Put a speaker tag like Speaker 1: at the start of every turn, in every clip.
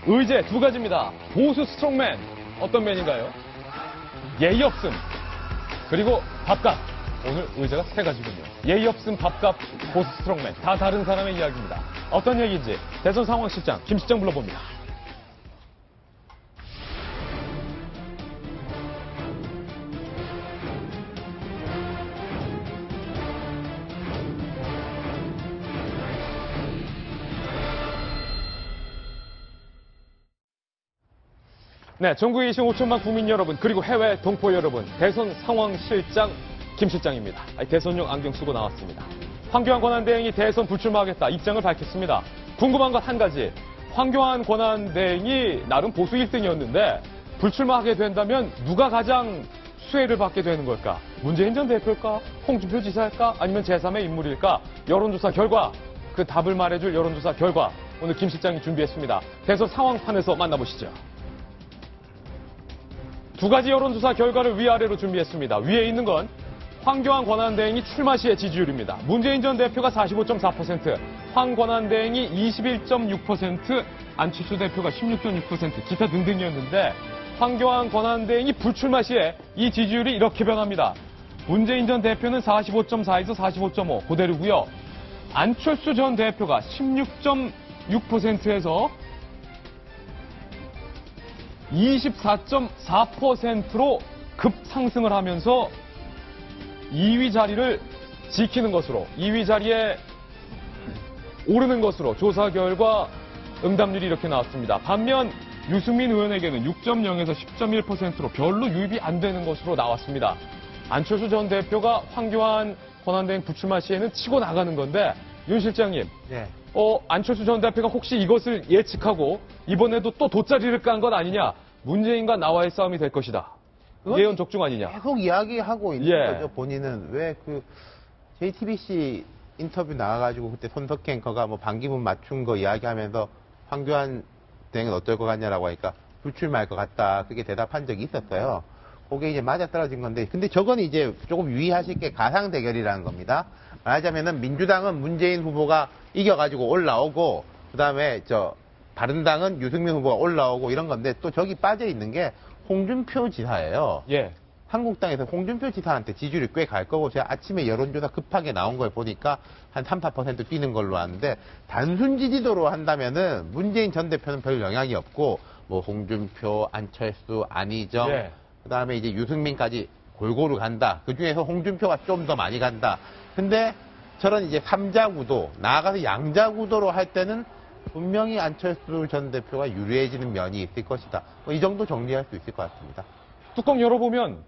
Speaker 1: 의제 두 가지입니다. 보수 스트롱맨, 어떤 맨인가요? 예의 없음, 그리고 밥값. 오늘 의제가 세 가지군요. 예의 없음, 밥값, 보수 스트롱맨. 다 다른 사람의 이야기입니다. 어떤 얘기인지 대선 상황실장 김 실장 불러봅니다. 네, 전국에 계신 5천만 국민 여러분, 그리고 해외 동포 여러분, 대선 상황실장 김 실장입니다. 대선용 안경 쓰고 나왔습니다. 황교안 권한대행이 대선 불출마하겠다 입장을 밝혔습니다. 궁금한 것 한 가지. 황교안 권한대행이 나름 보수 1등이었는데 불출마하게 된다면 누가 가장 수혜를 받게 되는 걸까? 문재인 전 대표일까? 홍준표 지사일까? 아니면 제3의 인물일까? 여론조사 결과, 그 답을 말해줄 여론조사 결과 오늘 김 실장이 준비했습니다. 대선 상황판에서 만나보시죠. 두 가지 여론조사 결과를 위아래로 준비했습니다. 위에 있는 건 황교안 권한대행이 출마 시의 지지율입니다. 문재인 전 대표가 45.4%, 황 권한대행이 21.6%, 안철수 대표가 16.6%, 기타 등등이었는데 황교안 권한대행이 불출마 시에 이 지지율이 이렇게 변합니다. 문재인 전 대표는 45.4에서 45.5 그대로고요. 안철수 전 대표가 16.6%에서 24.4%로 급상승을 하면서 2위 자리를 지키는 것으로, 2위 자리에 오르는 것으로 조사 결과 응답률이 이렇게 나왔습니다. 반면 유승민 의원에게는 6.0에서 10.1%로 별로 유입이 안 되는 것으로 나왔습니다. 안철수 전 대표가 황교안 권한대행 불출마 시에는 치고 나가는 건데, 윤 실장님,
Speaker 2: 네.
Speaker 1: 안철수 전 대표가 혹시 이것을 예측하고 이번에도 또 돗자리를 깐 것 아니냐, 문재인과 나와의 싸움이 될 것이다. 예언 적중 아니냐.
Speaker 2: 계속 이야기하고 있는
Speaker 1: 예.
Speaker 2: 거죠. 본인은 왜 JTBC 인터뷰 나와가지고 그때 손석희 앵커가 뭐 반기문 맞춘 거 이야기하면서 황교안 대행은 어떨 것 같냐라고 하니까 불출마할 것 같다. 그게 대답한 적이 있었어요. 그게 이제 맞아떨어진 건데, 근데 저건 이제 조금 유의하실 게 가상 대결이라는 겁니다. 말하자면은 민주당은 문재인 후보가 이겨가지고 올라오고, 그 다음에 바른당은 유승민 후보가 올라오고 이런 건데, 또 저기 빠져 있는 게 홍준표 지사예요.
Speaker 1: 예.
Speaker 2: 한국당에서 홍준표 지사한테 지지율이 꽤 갈 거고, 제가 아침에 여론조사 급하게 나온 걸 보니까 한 3, 4% 뛰는 걸로 아는데, 단순 지지도로 한다면은 문재인 전 대표는 별 영향이 없고, 뭐 홍준표, 안철수, 안희정,
Speaker 1: 예.
Speaker 2: 그 다음에 이제 유승민까지 골고루 간다. 그 중에서 홍준표가 좀 더 많이 간다. 근데 저런 이제 3자 구도, 나아가서 양자 구도로 할 때는 분명히 안철수 전 대표가 유리해지는 면이 있을 것이다. 이 정도 정리할 수 있을 것 같습니다.
Speaker 1: 뚜껑 열어보면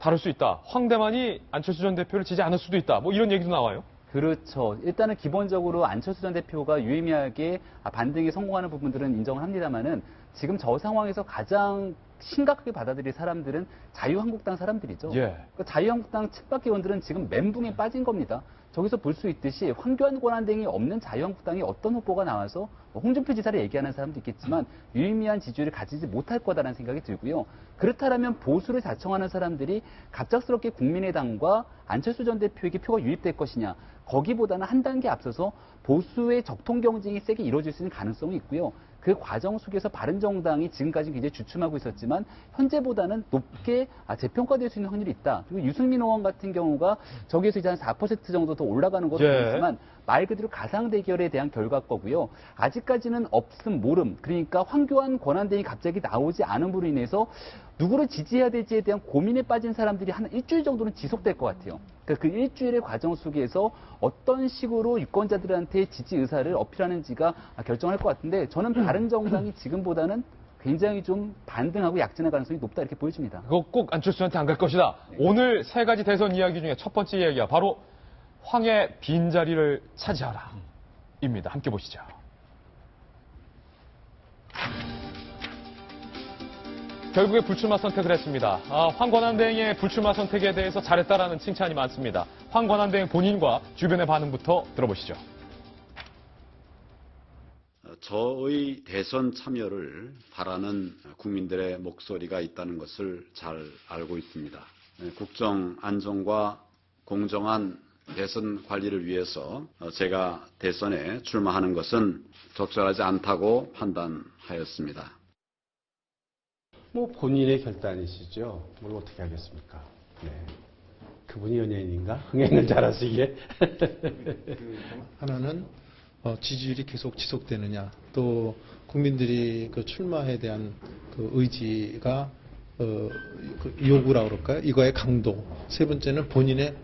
Speaker 1: 다를 수 있다. 황대만이 안철수 전 대표를 지지 않을 수도 있다. 뭐 이런 얘기도 나와요.
Speaker 3: 그렇죠. 일단은 기본적으로 안철수 전 대표가 유의미하게 반등에 성공하는 부분들은 인정을 합니다만은 지금 저 상황에서 가장 심각하게 받아들일 사람들은 자유한국당 사람들이죠.
Speaker 1: 예.
Speaker 3: 그 자유한국당 측밖의 의원들은 지금 멘붕에 빠진 겁니다. 저기서 볼 수 있듯이 황교안 권한대행이 없는 자유한국당이 어떤 후보가 나와서 홍준표 지사를 얘기하는 사람도 있겠지만 유의미한 지지율을 가지지 못할 거다라는 생각이 들고요. 그렇다면 보수를 자청하는 사람들이 갑작스럽게 국민의당과 안철수 전 대표에게 표가 유입될 것이냐, 거기보다는 한 단계 앞서서 보수의 적통 경쟁이 세게 이루어질 수 있는 가능성이 있고요. 그 과정 속에서 바른정당이 지금까지 굉장히 주춤하고 있었지만 현재보다는 높게 재평가될 수 있는 확률이 있다. 그리고 유승민 의원 같은 경우가 저기에서 이제 한 4% 정도 더 올라가는 것도
Speaker 1: 예.
Speaker 3: 있지만 말 그대로 가상 대결에 대한 결과 거고요. 아직까지는 없음 모름. 그러니까 황교안 권한대행이 갑자기 나오지 않은 분으로 인해서 누구를 지지해야 될지에 대한 고민에 빠진 사람들이 한 일주일 정도는 지속될 것 같아요. 그 일주일의 과정 속에서 어떤 식으로 유권자들한테 지지 의사를 어필하는지가 결정할 것 같은데, 저는 바른정당이 지금보다는 굉장히 좀 반등하고 약진할 가능성이 높다 이렇게 보여집니다.
Speaker 1: 그거 꼭 안철수한테 안 갈 것이다. 오늘 세 가지 대선 이야기 중에 첫 번째 이야기가 바로 황의 빈자리를 차지하라 입니다. 함께 보시죠. 결국에 불출마 선택을 했습니다. 황 권한대행의 불출마 선택에 대해서 잘했다라는 칭찬이 많습니다. 황 권한대행 본인과 주변의 반응부터 들어보시죠.
Speaker 4: 저의 대선 참여를 바라는 국민들의 목소리가 있다는 것을 잘 알고 있습니다. 국정 안정과 공정한 대선 관리를 위해서 제가 대선에 출마하는 것은 적절하지 않다고 판단하였습니다.
Speaker 5: 뭐 본인의 결단이시죠. 뭘 어떻게 하겠습니까? 네. 그분이 연예인인가? 흥행을 잘하시기에.
Speaker 6: 하나는 지지율이 계속 지속되느냐, 또 국민들이 그 출마에 대한 그 의지가 그 요구라 그럴까요? 이거의 강도. 세 번째는 본인의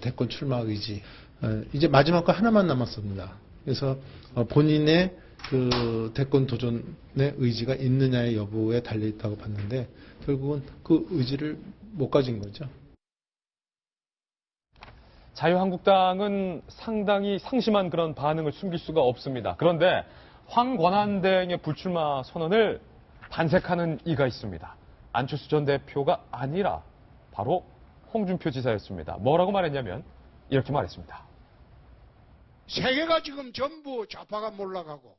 Speaker 6: 대권 출마 의지. 이제 마지막 거 하나만 남았습니다. 그래서 본인의 그 대권 도전의 의지가 있느냐의 여부에 달려 있다고 봤는데 결국은 그 의지를 못 가진 거죠.
Speaker 1: 자유한국당은 상당히 상심한 그런 반응을 숨길 수가 없습니다. 그런데 황권한대행의 불출마 선언을 반색하는 이가 있습니다. 안철수 전 대표가 아니라 바로 홍준표 지사였습니다. 뭐라고 말했냐면 이렇게 말했습니다.
Speaker 7: 세계가 지금 전부 좌파가 몰락하고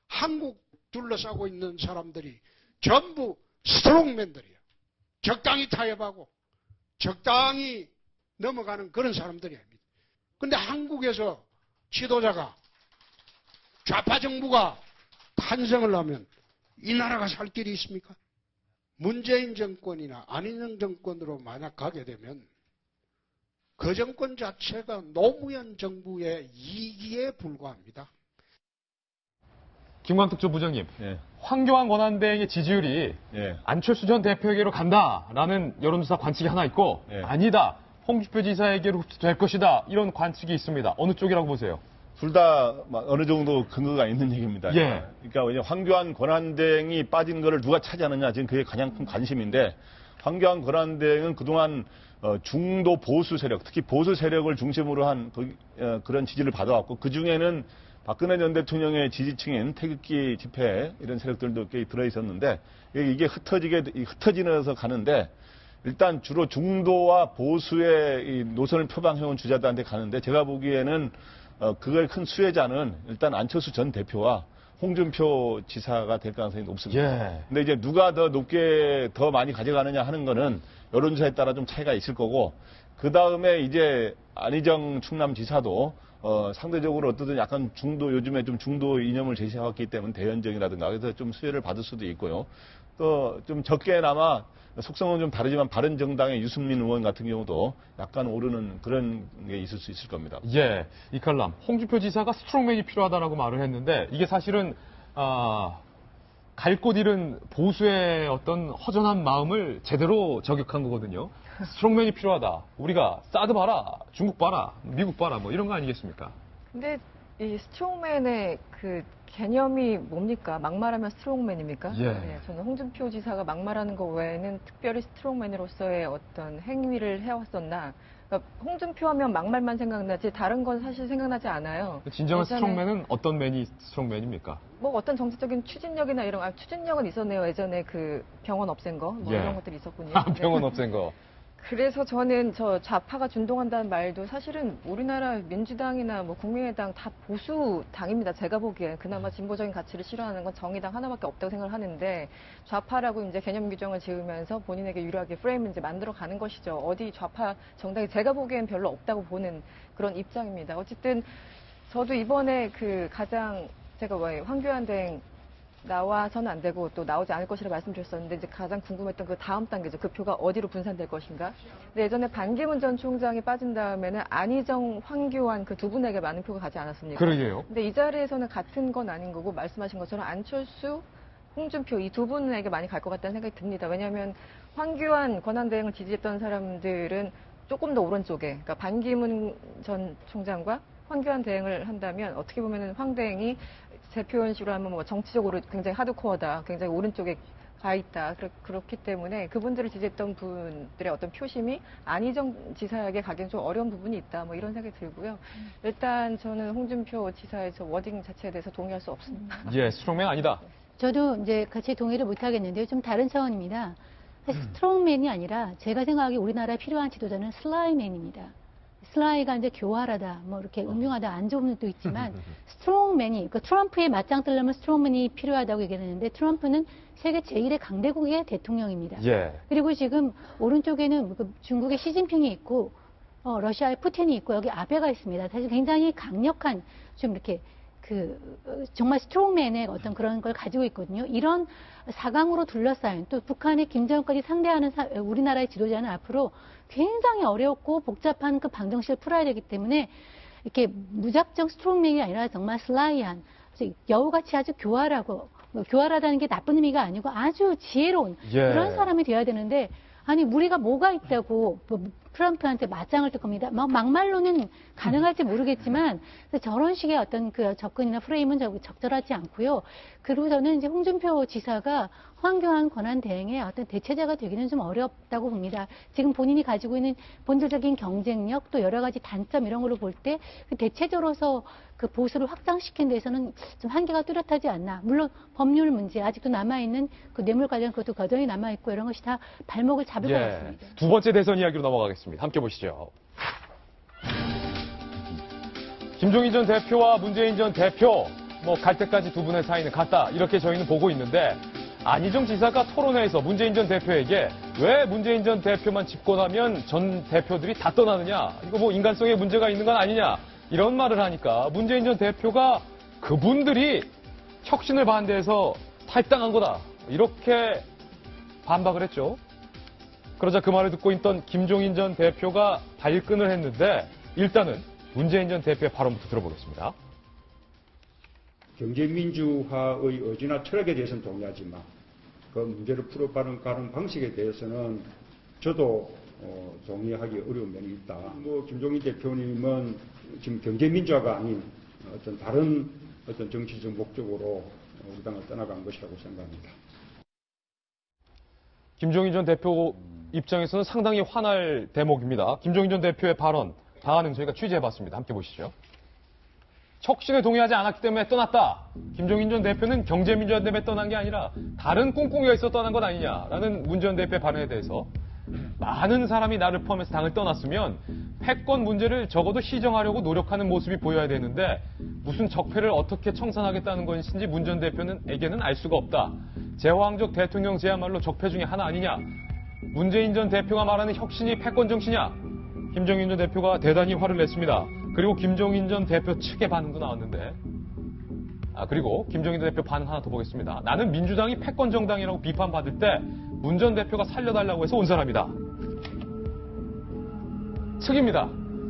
Speaker 7: 한국 둘러싸고 있는 사람들이 전부 스트롱맨들이에요. 적당히 타협하고 적당히 넘어가는 그런 사람들이 아닙니다. 그런데 한국에서 지도자가 좌파 정부가 탄생을 하면 이 나라가 살 길이 있습니까? 문재인 정권이나 안희정 정권으로 만약 가게 되면 그 정권 자체가 노무현 정부의 이기에 불과합니다.
Speaker 1: 김광특 조 부장님,
Speaker 8: 예.
Speaker 1: 황교안 권한대행의 지지율이
Speaker 8: 예.
Speaker 1: 안철수 전 대표에게로 간다라는 여론조사 관측이 하나 있고
Speaker 8: 예.
Speaker 1: 아니다, 홍준표 지사에게로 흡수될 것이다 이런 관측이 있습니다. 어느 쪽이라고 보세요?
Speaker 8: 둘 다 어느 정도 근거가 있는 얘기입니다.
Speaker 1: 예.
Speaker 8: 그러니까 왜냐 황교안 권한대행이 빠진 거를 누가 차지하느냐 지금 그게 가장 큰 관심인데 황교안 권한대행은 그동안 중도 보수 세력, 특히 보수 세력을 중심으로 한 그런 지지를 받아왔고 그 중에는 박근혜 전 대통령의 지지층인 태극기 집회 이런 세력들도 꽤 들어 있었는데 이게 흩어지면서 가는데 일단 주로 중도와 보수의 이 노선을 표방해온 주자들한테 가는데 제가 보기에는 그걸 큰 수혜자는 일단 안철수 전 대표와 홍준표 지사가 될 가능성이 높습니다.
Speaker 1: 예.
Speaker 8: 근데 이제 누가 더 높게 더 많이 가져가느냐 하는 거는 여론조사에 따라 좀 차이가 있을 거고 그 다음에 이제 안희정 충남지사도 상대적으로 어떻든 약간 요즘에 좀 중도 이념을 제시해왔기 때문에 대연정이라든가 그래서 좀 수혜를 받을 수도 있고요. 또 좀 적게나마 속성은 좀 다르지만 바른정당의 유승민 의원 같은 경우도 약간 오르는 그런 게 있을 수 있을 겁니다.
Speaker 1: 예, 이 칼럼 홍준표 지사가 스트롱맨이 필요하다라고 말을 했는데 이게 사실은 갈 곳 잃은 보수의 어떤 허전한 마음을 제대로 저격한 거거든요. 스트롱맨이 필요하다. 우리가 사드 봐라, 중국 봐라, 미국 봐라 뭐 이런 거 아니겠습니까?
Speaker 9: 근데 이 스트롱맨의 그 개념이 뭡니까? 막말하면 스트롱맨입니까?
Speaker 1: 예.
Speaker 9: 네, 저는 홍준표 지사가 막말하는 것 외에는 특별히 스트롱맨으로서의 어떤 행위를 해왔었나. 그러니까 홍준표 하면 막말만 생각나지 다른 건 사실 생각나지 않아요.
Speaker 1: 진정한
Speaker 9: 예전에
Speaker 1: 스트롱맨은 어떤 맨이 스트롱맨입니까?
Speaker 9: 뭐 어떤 정치적인 추진력이나 이런, 추진력은 있었네요. 예전에 그 병원 없앤 거, 뭐
Speaker 1: 예.
Speaker 9: 이런 것들이 있었군요.
Speaker 1: 병원 없앤 거.
Speaker 9: 그래서 저는 저 좌파가 준동한다는 말도 사실은 우리나라 민주당이나 뭐 국민의당 다 보수 당입니다. 제가 보기엔 그나마 진보적인 가치를 싫어하는 건 정의당 하나밖에 없다고 생각을 하는데 좌파라고 이제 개념 규정을 지으면서 본인에게 유리하게 프레임을 이제 만들어 가는 것이죠. 어디 좌파 정당이 제가 보기엔 별로 없다고 보는 그런 입장입니다. 어쨌든 저도 이번에 그 가장 제가 왜 황교안 대행 나와서는 안 되고 또 나오지 않을 것이라 말씀드렸었는데 이제 가장 궁금했던 그 다음 단계죠. 그 표가 어디로 분산될 것인가. 근데 예전에 반기문 전 총장이 빠진 다음에는 안희정, 황교안 그 두 분에게 많은 표가 가지 않았습니까?
Speaker 1: 그러게요.
Speaker 9: 근데 이 자리에서는 같은 건 아닌 거고 말씀하신 것처럼 안철수, 홍준표 이 두 분에게 많이 갈 것 같다는 생각이 듭니다. 왜냐하면 황교안 권한대행을 지지했던 사람들은 조금 더 오른쪽에, 그러니까 반기문 전 총장과 황교안 대행을 한다면 어떻게 보면은 황 대행이 제 표현식으로 하면 뭐 정치적으로 굉장히 하드코어다, 굉장히 오른쪽에 가 있다. 그렇기 때문에 그분들을 지지했던 분들의 어떤 표심이 안희정 지사에게 가기엔 좀 어려운 부분이 있다. 뭐 이런 생각이 들고요. 일단 저는 홍준표 지사의 저 워딩 자체에 대해서 동의할 수 없습니다.
Speaker 1: 예, 스트롱맨 아니다.
Speaker 10: 저도 이제 같이 동의를 못 하겠는데요. 좀 다른 차원입니다. 사실 스트롱맨이 아니라 제가 생각하기에 우리나라에 필요한 지도자는 슬라이맨입니다. 슬라이가 이제 교활하다, 뭐 이렇게 음흉하다, 안 좋은 면도 있지만 스트롱맨이, 그러니까 트럼프에 맞짱 뜨려면 스트롱맨이 필요하다고 얘기하는데 트럼프는 세계 제1의 강대국의 대통령입니다.
Speaker 1: 예.
Speaker 10: 그리고 지금 오른쪽에는 그 중국의 시진핑이 있고 러시아의 푸틴이 있고 여기 아베가 있습니다. 사실 굉장히 강력한 좀 이렇게 정말 스트롱맨의 어떤 그런 걸 가지고 있거든요. 이런 사강으로 둘러싸인 또 북한의 김정은까지 상대하는 우리나라의 지도자는 앞으로 굉장히 어렵고 복잡한 그 방정식을 풀어야 되기 때문에 이렇게 무작정 스트롱맨이 아니라 정말 슬라이한 여우같이 아주 교활하다는 게 나쁜 의미가 아니고 아주 지혜로운 그런 사람이 돼야 되는데 아니 우리가 뭐가 있다고 트럼프한테 맞짱을 뜰 겁니다. 막말로는 가능할지 모르겠지만 저런 식의 어떤 그 접근이나 프레임은 적절하지 않고요. 그리고 저는 이제 홍준표 지사가 황교안 권한 대행의 어떤 대체자가 되기는 좀 어렵다고 봅니다. 지금 본인이 가지고 있는 본질적인 경쟁력 또 여러 가지 단점 이런 걸로 볼 때 그 대체자로서 그 보수를 확장시킨 데서는 좀 한계가 뚜렷하지 않나. 물론 법률 문제 아직도 남아있는 그 뇌물 관련 그것도 여전히 남아있고 이런 것이 다 발목을 잡을 것 같습니다.
Speaker 1: 두 번째 대선 이야기로 넘어가겠습니다. 함께 보시죠. 김종인 전 대표와 문재인 전 대표 갈 때까지 두 분의 사이는 같다 이렇게 저희는 보고 있는데 안희정 지사가 토론회에서 문재인 전 대표에게 왜 문재인 전 대표만 집권하면 전 대표들이 다 떠나느냐 이거 인간성에 문제가 있는 건 아니냐 이런 말을 하니까 문재인 전 대표가 그분들이 혁신을 반대해서 탈당한 거다 이렇게 반박을 했죠. 그러자 그 말을 듣고 있던 김종인 전 대표가 발끈을 했는데 일단은 문재인 전 대표의 발언부터 들어보겠습니다.
Speaker 11: 경제민주화의 의지나 철학에 대해서는 동의하지만 그 문제를 풀어가는 방식에 대해서는 저도 동의하기 어려운 면이 있다. 김종인 대표님은 지금 경제민주화가 아닌 어떤 다른 어떤 정치적 목적으로 우리 당을 떠나간 것이라고 생각합니다.
Speaker 1: 김종인 전 대표 입장에서는 상당히 화날 대목입니다. 김종인 전 대표의 발언, 방안은 저희가 취재해봤습니다. 함께 보시죠. 혁신에 동의하지 않았기 때문에 떠났다. 김종인 전 대표는 경제민주화 때문에 떠난 게 아니라 다른 꿍꿍이가 있어 떠난 것 아니냐라는 문 전 대표의 발언에 대해서 많은 사람이 나를 포함해서 당을 떠났으면 패권 문제를 적어도 시정하려고 노력하는 모습이 보여야 되는데 무슨 적폐를 어떻게 청산하겠다는 것인지 문 전 대표에게는 알 수가 없다. 제왕적 대통령제야말로 적폐 중에 하나 아니냐. 문재인 전 대표가 말하는 혁신이 패권 정치냐. 김종인 전 대표가 대단히 화를 냈습니다. 그리고 김종인 전 대표 측의 반응도 나왔는데 그리고 김종인 전 대표 반응 하나 더 보겠습니다. 나는 민주당이 패권 정당이라고 비판받을 때 문 전 대표가 살려달라고 해서 온 사람이다. 측입니다.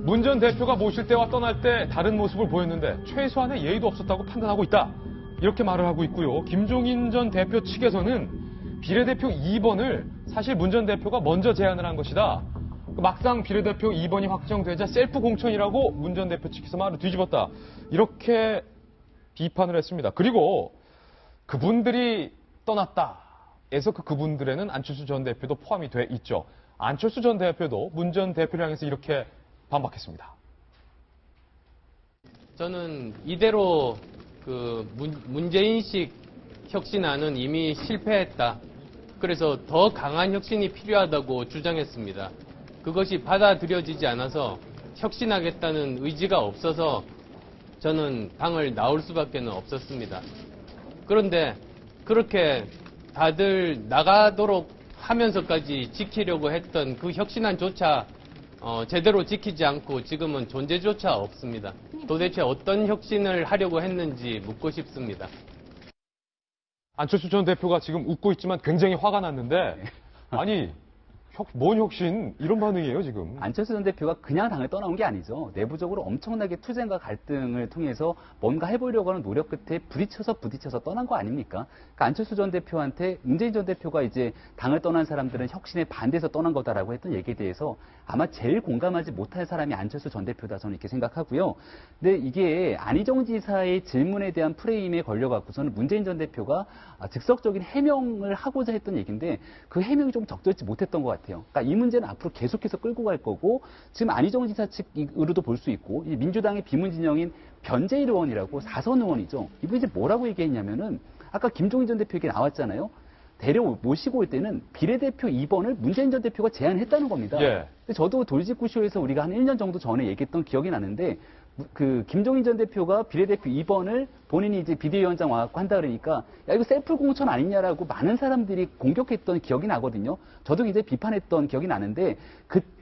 Speaker 1: 문 전 대표가 모실 때와 떠날 때 다른 모습을 보였는데 최소한의 예의도 없었다고 판단하고 있다. 이렇게 말을 하고 있고요. 김종인 전 대표 측에서는 비례대표 2번을 사실 문 전 대표가 먼저 제안을 한 것이다. 막상 비례대표 2번이 확정되자 셀프 공천이라고 문 전 대표 측에서 말을 뒤집었다. 이렇게 비판을 했습니다. 그리고 그분들이 떠났다. 에서 그분들에는 안철수 전 대표도 포함이 돼 있죠. 안철수 전 대표도 문 전 대표를 향해서 이렇게 반박했습니다.
Speaker 12: 저는 이대로 문재인식 혁신안은 이미 실패했다. 그래서 더 강한 혁신이 필요하다고 주장했습니다. 그것이 받아들여지지 않아서 혁신하겠다는 의지가 없어서 저는 당을 나올 수밖에 없었습니다. 그런데 그렇게 다들 나가도록 하면서까지 지키려고 했던 그 혁신안조차 제대로 지키지 않고 지금은 존재조차 없습니다. 도대체 어떤 혁신을 하려고 했는지 묻고 싶습니다.
Speaker 1: 안철수 전 대표가 지금 웃고 있지만 굉장히 화가 났는데 아니 뭔 혁신 이런 반응이에요 지금.
Speaker 3: 안철수 전 대표가 그냥 당을 떠나온 게 아니죠. 내부적으로 엄청나게 투쟁과 갈등을 통해서 뭔가 해보려고 하는 노력 끝에 부딪혀서 떠난 거 아닙니까? 그러니까 안철수 전 대표한테 문재인 전 대표가 이제 당을 떠난 사람들은 혁신에 반대해서 떠난 거다라고 했던 얘기에 대해서 아마 제일 공감하지 못할 사람이 안철수 전 대표다 저는 이렇게 생각하고요. 근데 이게 안희정 지사의 질문에 대한 프레임에 걸려갖고서는 문재인 전 대표가 즉석적인 해명을 하고자 했던 얘기인데 그 해명이 좀 적절치 못했던 것 같아요. 그러니까 이 문제는 앞으로 계속해서 끌고 갈 거고 지금 안희정 지사 측으로도 볼 수 있고 민주당의 비문 진영인 변재일 의원이라고 4선 의원이죠. 이분이 이제 뭐라고 얘기했냐면은 아까 김종인 전 대표 얘기 나왔잖아요. 모시고 올 때는 비례대표 2번을 문재인 전 대표가 제안했다는 겁니다.
Speaker 1: 예.
Speaker 3: 근데 저도 돌직구쇼에서 우리가 한 1년 정도 전에 얘기했던 기억이 나는데 김종인 전 대표가 비례대표 2번을 본인이 이제 비대위원장 와갖고 한다 그러니까 야 이거 셀프 공천 아니냐라고 많은 사람들이 공격했던 기억이 나거든요. 저도 굉장히 비판했던 기억이 나는데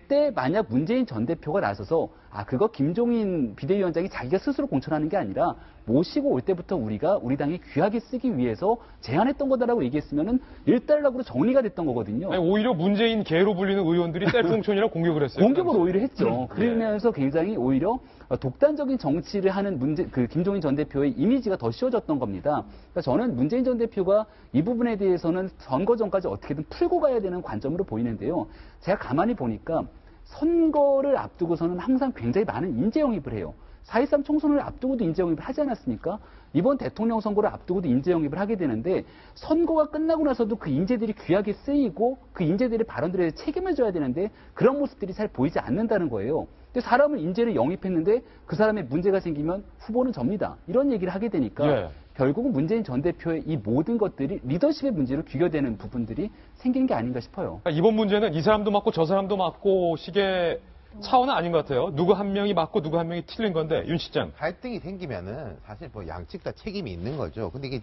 Speaker 3: 이때 만약 문재인 전 대표가 나서서 그거 김종인 비대위원장이 자기가 스스로 공천하는 게 아니라 모시고 올 때부터 우리가 우리 당이 귀하게 쓰기 위해서 제안했던 거다라고 얘기했으면은 일단락으로 정리가 됐던 거거든요.
Speaker 1: 아니, 오히려 문재인 계로 불리는 의원들이 셀프 공천이라고 공격을 했어요.
Speaker 3: 공격을 오히려 했죠. 그러면서 굉장히 오히려 독단적인 정치를 하는 김종인 전 대표의 이미지가 더 씌워졌던 겁니다. 그러니까 저는 문재인 전 대표가 이 부분에 대해서는 선거 전까지 어떻게든 풀고 가야 되는 관점으로 보이는데요. 제가 가만히 보니까 선거를 앞두고서는 항상 굉장히 많은 인재 영입을 해요. 4.13 총선을 앞두고도 인재 영입을 하지 않았습니까? 이번 대통령 선거를 앞두고도 인재 영입을 하게 되는데 선거가 끝나고 나서도 그 인재들이 귀하게 쓰이고 그 인재들의 발언들에 책임을 져야 되는데 그런 모습들이 잘 보이지 않는다는 거예요. 근데 사람을 인재를 영입했는데 그 사람의 문제가 생기면 후보는 접니다. 이런 얘기를 하게 되니까 결국은 문재인 전 대표의 이 모든 것들이 리더십의 문제로 귀결되는 부분들이 생긴 게 아닌가 싶어요.
Speaker 1: 그러니까 이번 문제는 이 사람도 맞고 저 사람도 맞고 식의 차원은 아닌 것 같아요. 누구 한 명이 맞고 누구 한 명이 틀린 건데, 윤 실장.
Speaker 2: 갈등이 생기면은 사실 뭐 양측 다 책임이 있는 거죠. 근데 이게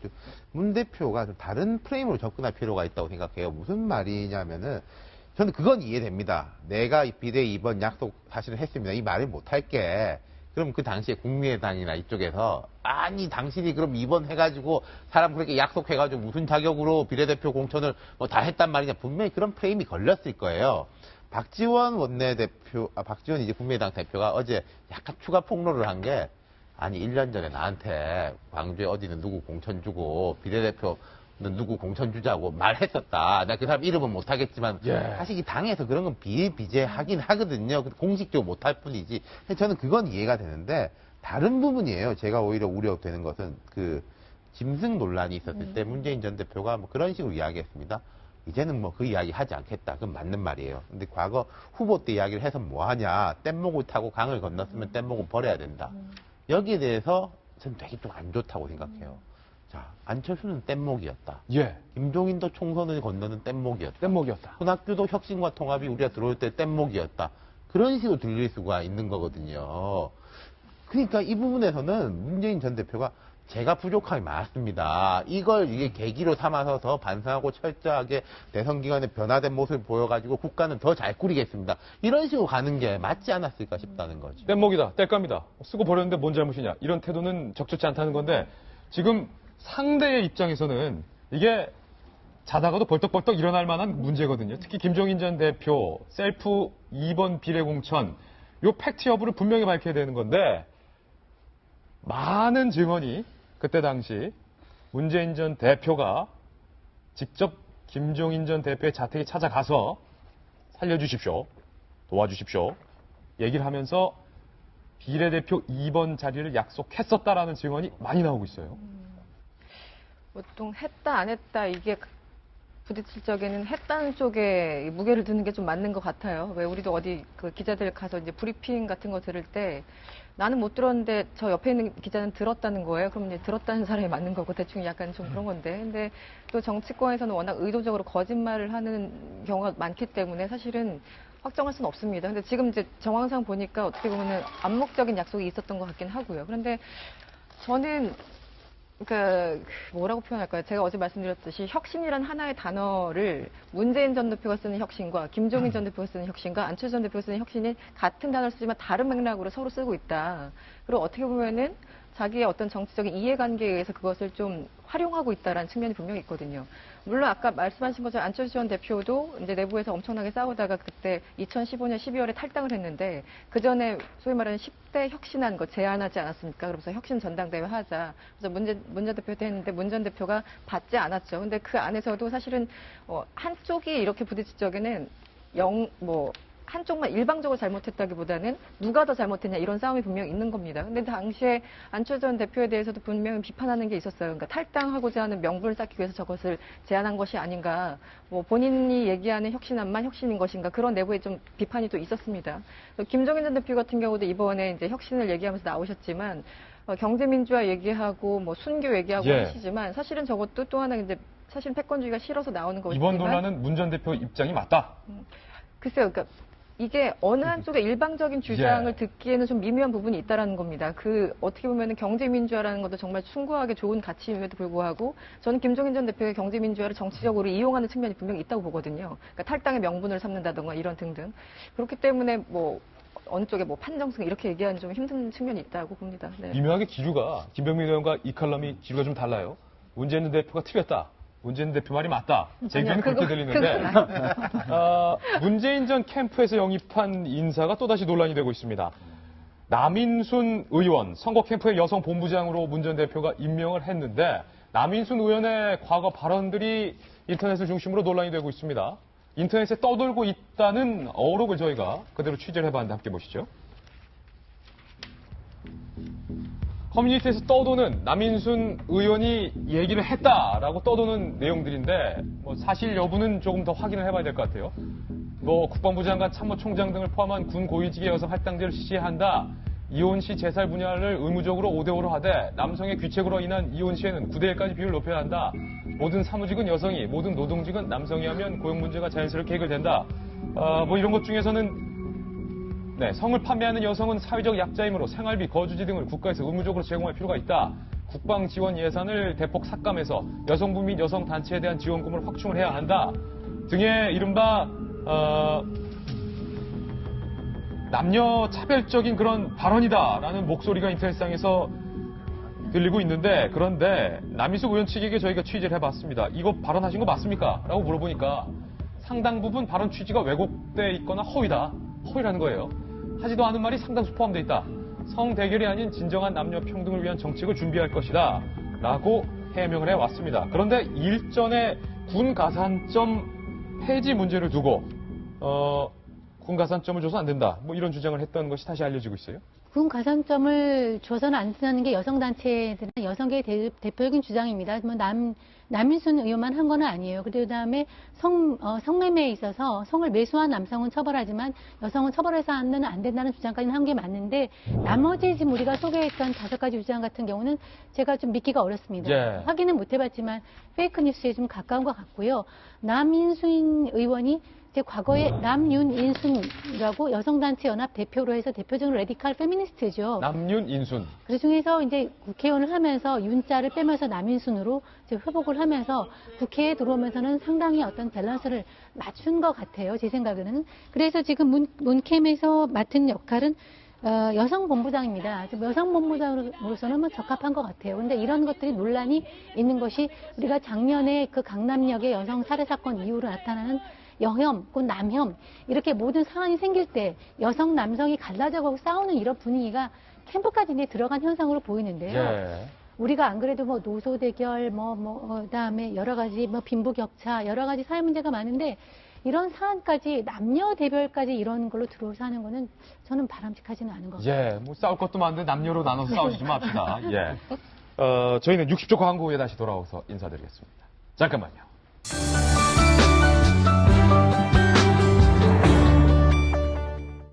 Speaker 2: 문 대표가 좀 다른 프레임으로 접근할 필요가 있다고 생각해요. 무슨 말이냐면은 저는 그건 이해됩니다. 내가 이 비대위 이번 약속 사실은 했습니다. 이 말을 못 할게. 그럼 그 당시에 국민의당이나 이쪽에서 아니 당신이 그럼 이번 해가지고 사람 그렇게 약속해가지고 무슨 자격으로 비례대표 공천을 뭐 다 했단 말이냐. 분명히 그런 프레임이 걸렸을 거예요. 박지원 원내대표, 박지원 이제 국민의당 대표가 어제 약간 추가 폭로를 한 게 아니 1년 전에 나한테 광주에 어디는 누구 공천 주고 비례대표는 누구 공천 주자고 말했었다. 나 그 사람 이름은 못하겠지만 사실 이 당에서 그런 건 비일비재하긴 하거든요. 공식적으로 못할 뿐이지. 저는 그건 이해가 되는데 다른 부분이에요. 제가 오히려 우려되는 것은 그 짐승 논란이 있었을 때 문재인 전 대표가 뭐 그런 식으로 이야기했습니다. 이제는 뭐 그 이야기 하지 않겠다. 그건 맞는 말이에요. 근데 과거 후보 때 이야기를 해서 뭐 하냐. 뗏목을 타고 강을 건넜으면 뗏목은 버려야 된다. 여기에 대해서 저는 되게 좀 안 좋다고 생각해요. 자, 안철수는 뗏목이었다. 김종인도 총선을 건너는 뗏목이었다. 손학규도 혁신과 통합이 우리가 들어올 때 뗏목이었다. 그런 식으로 들릴 수가 있는 거거든요. 그러니까 이 부분에서는 문재인 전 대표가 제가 부족함이 많았습니다. 이걸 이게 계기로 삼아서 더 반성하고 철저하게 대선 기간에 변화된 모습을 보여가지고 국가는 더 잘 꾸리겠습니다. 이런 식으로 가는 게 맞지 않았을까 싶다는 거죠.
Speaker 1: 뗏목이다, 뗏감이다. 쓰고 버렸는데 뭔 잘못이냐. 이런 태도는 적절치 않다는 건데 지금 상대의 입장에서는 이게 자다가도 벌떡벌떡 일어날 만한 문제거든요. 특히 김종인 전 대표 셀프 2번 비례공천 요 팩트 여부를 분명히 밝혀야 되는 건데 많은 증언이 그때 당시 문재인 전 대표가 직접 김종인 전 대표의 자택에 찾아가서 살려주십시오. 도와주십시오. 얘기를 하면서 비례대표 2번 자리를 약속했었다라는 증언이 많이 나오고 있어요.
Speaker 9: 보통 했다 안 했다 이게 부딪힐 적에는 했다는 쪽에 무게를 두는 게 좀 맞는 것 같아요. 왜 우리도 어디 그 기자들 가서 이제 브리핑 같은 거 들을 때 나는 못 들었는데 저 옆에 있는 기자는 들었다는 거예요. 그럼 이제 들었다는 사람이 맞는 거고 대충 약간 좀 그런 건데. 근데 또 정치권에서는 워낙 의도적으로 거짓말을 하는 경우가 많기 때문에 사실은 확정할 수는 없습니다. 근데 지금 이제 정황상 보니까 어떻게 보면은 암묵적인 약속이 있었던 것 같긴 하고요. 그런데 저는 그러니까 뭐라고 표현할까요? 제가 어제 말씀드렸듯이 혁신이란 하나의 단어를 문재인 전 대표가 쓰는 혁신과 김종인 전 대표가 쓰는 혁신과 안철수 전 대표가 쓰는 혁신이 같은 단어를 쓰지만 다른 맥락으로 서로 쓰고 있다. 그리고 어떻게 보면은 자기의 어떤 정치적인 이해관계에 의해서 그것을 좀 활용하고 있다라는 측면이 분명히 있거든요. 물론 아까 말씀하신 것처럼 안철수 전 대표도 이제 내부에서 엄청나게 싸우다가 그때 2015년 12월에 탈당을 했는데 그 전에 소위 말하는 10대 혁신한 거 제안하지 않았습니까? 그러면서 혁신 전당대회 하자. 그래서 문 전 대표한테 했는데 문 전 대표가 받지 않았죠. 근데 그 안에서도 사실은 한쪽이 이렇게 부딪힐 적에는 한쪽만 일방적으로 잘못했다기보다는 누가 더 잘못했냐 이런 싸움이 분명히 있는 겁니다. 근데 당시에 안철수 전 대표에 대해서도 분명히 비판하는 게 있었어요. 그러니까 탈당하고자 하는 명분을 쌓기 위해서 저것을 제안한 것이 아닌가. 본인이 얘기하는 혁신안만 혁신인 것인가. 그런 내부에 좀 비판이 또 있었습니다. 김종인 전 대표 같은 경우도 이번에 이제 혁신을 얘기하면서 나오셨지만 경제민주화 얘기하고 순교 얘기하고 하시지만 사실은 저것도 또 하나 이제 사실 패권주의가 싫어서 나오는 것이지만
Speaker 1: 이번 논란은 문 전 대표 입장이 맞다.
Speaker 9: 글쎄요. 그러니까 이게 어느 한쪽의 일방적인 주장을 듣기에는 좀 미묘한 부분이 있다라는 겁니다. 어떻게 보면은 경제민주화라는 것도 정말 숭고하게 좋은 가치임에도 불구하고 저는 김종인 전 대표의 경제민주화를 정치적으로 이용하는 측면이 분명히 있다고 보거든요. 그러니까 탈당의 명분을 삼는다던가 이런 등등. 그렇기 때문에 뭐 어느 쪽에 뭐 판정승 이렇게 얘기하는 좀 힘든 측면이 있다고 봅니다. 네.
Speaker 1: 미묘하게 기류가 김병민 의원과 이 칼럼이 기류가 좀 달라요. 문재인 대표가 틀렸다. 문재인 대표 말이 맞다. 제 얘기는 그렇게 들리는데 문재인 전 캠프에서 영입한 인사가 또다시 논란이 되고 있습니다. 남인순 의원, 선거 캠프의 여성 본부장으로 문 전 대표가 임명을 했는데 남인순 의원의 과거 발언들이 인터넷을 중심으로 논란이 되고 있습니다. 인터넷에 떠돌고 있다는 어록을 저희가 그대로 취재를 해봤는데 함께 보시죠. 커뮤니티에서 떠도는 남인순 의원이 얘기를 했다라고 떠도는 내용들인데 사실 여부는 조금 더 확인을 해봐야 될 것 같아요. 국방부 장관, 참모총장 등을 포함한 군 고위직의 여성 할당제를 실시한다. 이혼 시 재살 분야를 의무적으로 5대5로 하되 남성의 귀책으로 인한 이혼 시에는 9대1까지 비율을 높여야 한다. 모든 사무직은 여성이, 모든 노동직은 남성이 하면 고용 문제가 자연스럽게 해결된다. 이런 것 중에서는 성을 판매하는 여성은 사회적 약자이므로 생활비, 거주지 등을 국가에서 의무적으로 제공할 필요가 있다. 국방 지원 예산을 대폭 삭감해서 여성부 및 여성 단체에 대한 지원금을 확충을 해야 한다. 등의 이른바 남녀 차별적인 그런 발언이다라는 목소리가 인터넷상에서 들리고 있는데 그런데 남인숙 의원 측에게 저희가 취재를 해봤습니다. 이거 발언하신 거 맞습니까? 라고 물어보니까 상당 부분 발언 취지가 왜곡돼 있거나 허위라는 거예요. 하지도 않은 말이 상당수 포함되어 있다. 성대결이 아닌 진정한 남녀 평등을 위한 정책을 준비할 것이다. 라고 해명을 해왔습니다. 그런데 일전에 군 가산점 폐지 문제를 두고 군 가산점을 줘서 안 된다. 이런 주장을 했던 것이 다시 알려지고 있어요.
Speaker 10: 군 가산점을 줘서는 안 된다는 게 여성단체들은 여성계의 대표적인 주장입니다. 남인순 의원만 한 건 아니에요. 그다음에 성매매에 있어서 성을 매수한 남성은 처벌하지만 여성은 처벌해서는 안 된다는 주장까지는 한 게 맞는데 나머지 지금 우리가 소개했던 5가지 주장 같은 경우는 제가 좀 믿기가 어렵습니다. 확인은 못 해봤지만 페이크 뉴스에 좀 가까운 것 같고요. 남인순 의원이 과거에 남윤인순이라고 여성단체 연합 대표로 해서 대표적인 레디칼 페미니스트죠.
Speaker 1: 남윤인순.
Speaker 10: 그 중에서 이제 국회의원을 하면서 윤자를 빼면서 남인순으로 이제 회복을 하면서 국회에 들어오면서는 상당히 어떤 밸런스를 맞춘 것 같아요. 제 생각에는. 그래서 지금 문캠에서 맡은 역할은 여성 본부장입니다. 여성 본부장으로서는 적합한 것 같아요. 근데 이런 것들이 논란이 있는 것이 우리가 작년에 그 강남역의 여성 살해 사건 이후로 나타나는 여혐, 곧 남혐 이렇게 모든 상황이 생길 때 여성, 남성이 갈라져가고 싸우는 이런 분위기가 캠프까지 이제 들어간 현상으로 보이는데요. 우리가 안 그래도 노소 대결, 그다음에 여러 가지 빈부격차, 여러 가지 사회 문제가 많은데 이런 사안까지 남녀 대별까지 이런 걸로 들어오서 하는 거는 저는 바람직하지는 않은 것 같아요.
Speaker 1: 싸울 것도 많은데 남녀로 나눠서 싸우지 맙시다. 저희는 60초 광고 후에 다시 돌아와서 인사드리겠습니다. 잠깐만요.